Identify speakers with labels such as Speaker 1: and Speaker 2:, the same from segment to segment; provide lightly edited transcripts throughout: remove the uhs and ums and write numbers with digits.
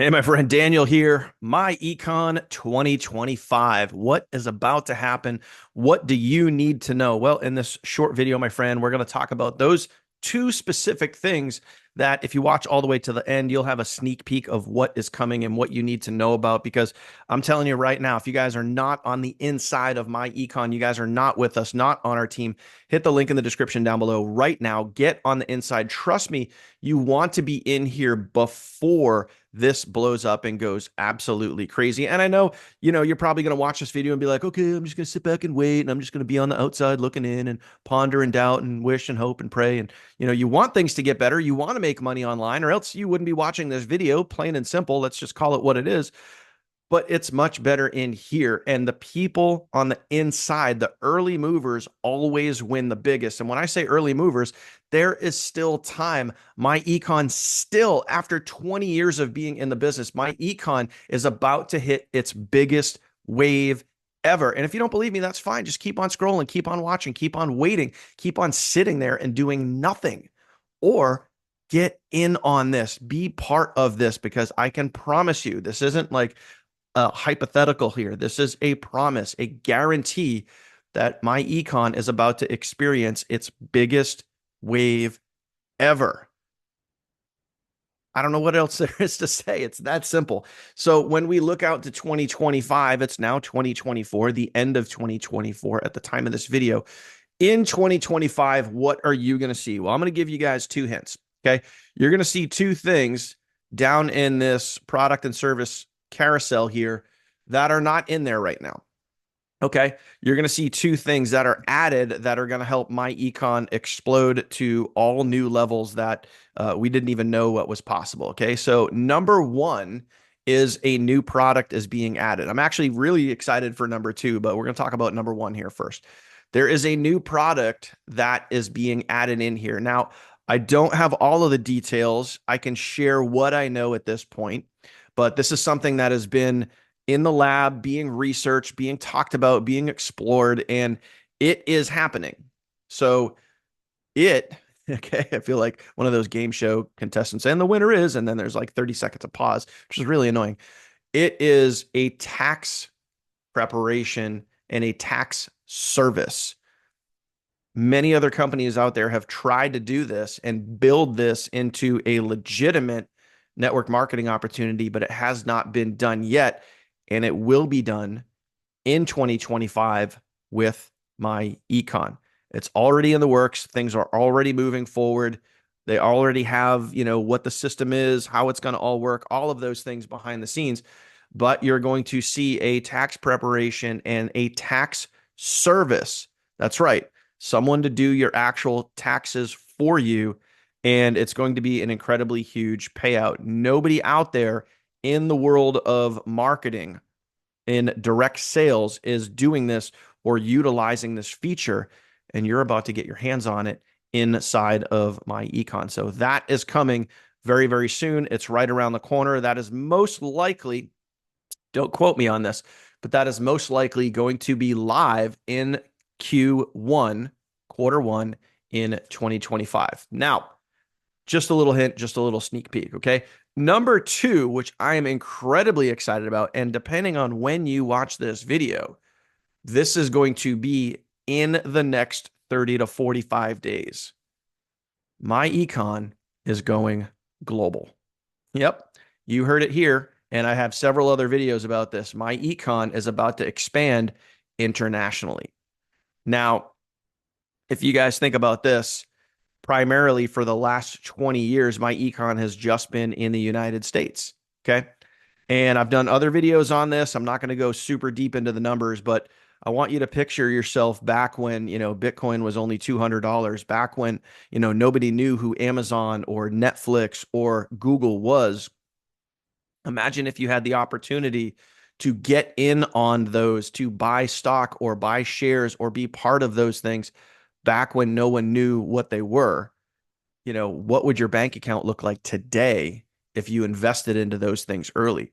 Speaker 1: Hey, my friend Daniel here. myEcon 2025. What is about to happen? What do you need to know? Well, in this short video, my friend, we're going to talk about those two specific things that if you watch all the way to the end, you'll have a sneak peek of what is coming and what you need to know about. Because I'm telling you right now, if you guys are not on the inside of myEcon, you guys are not with us, not on our team, hit the link in the description down below right now. Get on the inside. Trust me, you want to be in here before this blows up and goes absolutely crazy. And I know, you're probably going to watch this video and be like, okay, I'm just going to sit back and wait. And I'm just going to be on the outside looking in and ponder and doubt and wish and hope and pray. And, you want things to get better. You want to make money online, or else you wouldn't be watching this video, plain and simple. Let's just call it what it is. But it's much better in here. And the people on the inside, the early movers, always win the biggest. And when I say early movers, there is still time. myEcon still, after 20 years of being in the business, myEcon is about to hit its biggest wave ever. And if you don't believe me, that's fine. Just keep on scrolling, keep on watching, keep on waiting, keep on sitting there and doing nothing. Or get in on this, be part of this, because I can promise you, this isn't like hypothetical here. This is a promise, a guarantee that myEcon is about to experience its biggest wave ever. I don't know what else there is to say. It's that simple. So when we look out to 2025, it's now 2024, the end of 2024 at the time of this video. In 2025, what are you going to see? Well, I'm going to give you guys two hints. Okay. You're going to see two things down in this product and service carousel here that are not in there right now. Okay. You're going to see two things that are added that are going to help myEcon explode to all new levels that we didn't even know what was possible. Okay. So number one is a new product is being added. I'm actually really excited for number two, but we're going to talk about number one here first. There is a new product that is being added in here. Now, I don't have all of the details. I can share what I know at this point, but this is something that has been in the lab, being researched, being talked about, being explored, and it is happening. So okay, I feel like one of those game show contestants, and the winner is, and then there's like 30 seconds of pause, which is really annoying. It is a tax preparation and a tax service. Many other companies out there have tried to do this and build this into a legitimate network marketing opportunity, but it has not been done yet. And it will be done in 2025 with myEcon. It's already in the works. Things are already moving forward. They already have, what the system is, how it's going to all work, all of those things behind the scenes. But you're going to see a tax preparation and a tax service. That's right. Someone to do your actual taxes for you. And it's going to be an incredibly huge payout. Nobody out there in the world of marketing in direct sales is doing this or utilizing this feature. And you're about to get your hands on it inside of myEcon. So that is coming very, very soon. It's right around the corner. That is most likely, don't quote me on this, but that is most likely going to be live in Q1, quarter one in 2025. Now, just a little hint, just a little sneak peek, okay? Number two, which I am incredibly excited about, and depending on when you watch this video, this is going to be in the next 30 to 45 days. myEcon is going global. Yep, you heard it here, and I have several other videos about this. myEcon is about to expand internationally. Now, if you guys think about this, primarily for the last 20 years, myEcon has just been in the United States. Okay. And I've done other videos on this. I'm not going to go super deep into the numbers, but I want you to picture yourself back when, Bitcoin was only $200, back when, nobody knew who Amazon or Netflix or Google was. Imagine if you had the opportunity to get in on those, to buy stock or buy shares or be part of those things back when no one knew what they were. What would your bank account look like today if you invested into those things early?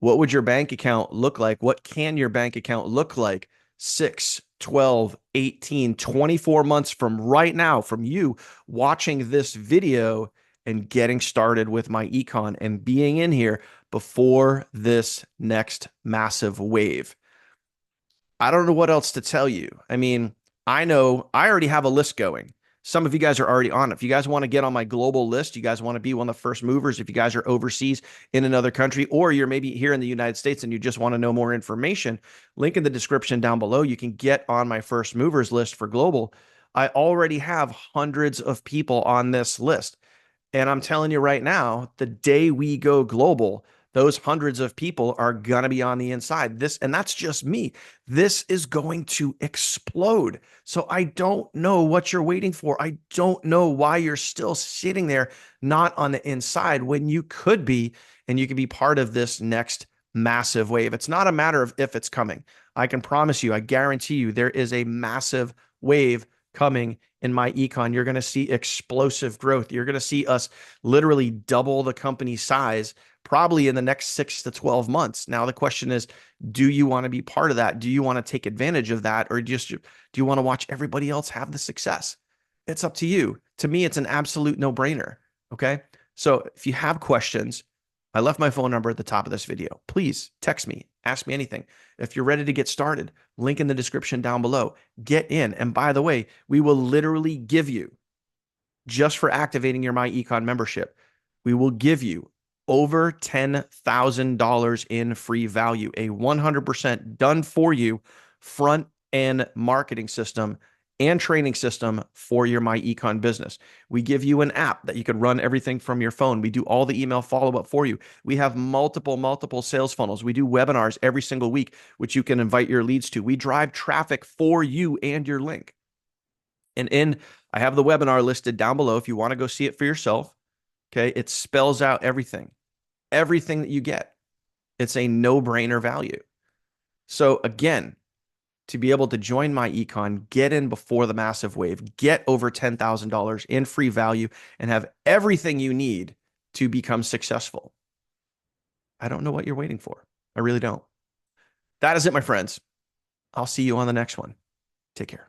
Speaker 1: What would your bank account look like? What can your bank account look like 6, 12, 18, 24 months from right now, from you watching this video and getting started with myEcon and being in here before this next massive wave. I don't know what else to tell you. I mean, I know I already have a list going. Some of you guys are already on it. If you guys want to get on my global list, you guys want to be one of the first movers. If you guys are overseas in another country, or you're maybe here in the United States and you just want to know more information, link in the description down below. You can get on my first movers list for global. I already have hundreds of people on this list. And I'm telling you right now, the day we go global, those hundreds of people are going to be on the inside. And that's just me. This is going to explode. So I don't know what you're waiting for. I don't know why you're still sitting there, not on the inside when you could be, and you could be part of this next massive wave. It's not a matter of if it's coming. I can promise you, I guarantee you, there is a massive wave coming in myEcon. You're going to see explosive growth. You're going to see us literally double the company size probably in the next 6 to 12 months. Now, the question is, do you want to be part of that? Do you want to take advantage of that? Or do you want to watch everybody else have the success? It's up to you. To me, it's an absolute no-brainer. Okay. So if you have questions, I left my phone number at the top of this video. Please text me, ask me anything. If you're ready to get started, link in the description down below. Get in. And by the way, we will literally give you, just for activating your myEcon membership, we will give you over $10,000 in free value, a 100% done for you front end marketing system and training system for your myEcon business. We give you an app that you can run everything from your phone. We do all the email follow-up for you. We have multiple sales funnels. We do webinars every single week, which you can invite your leads to. We drive traffic for you and your link. I have the webinar listed down below if you want to go see it for yourself. Okay. It spells out everything that you get. It's a no-brainer value. So again, to be able to join myEcon, get in before the massive wave, get over $10,000 in free value, and have everything you need to become successful. I don't know what you're waiting for. I really don't. That is it, my friends. I'll see you on the next one. Take care.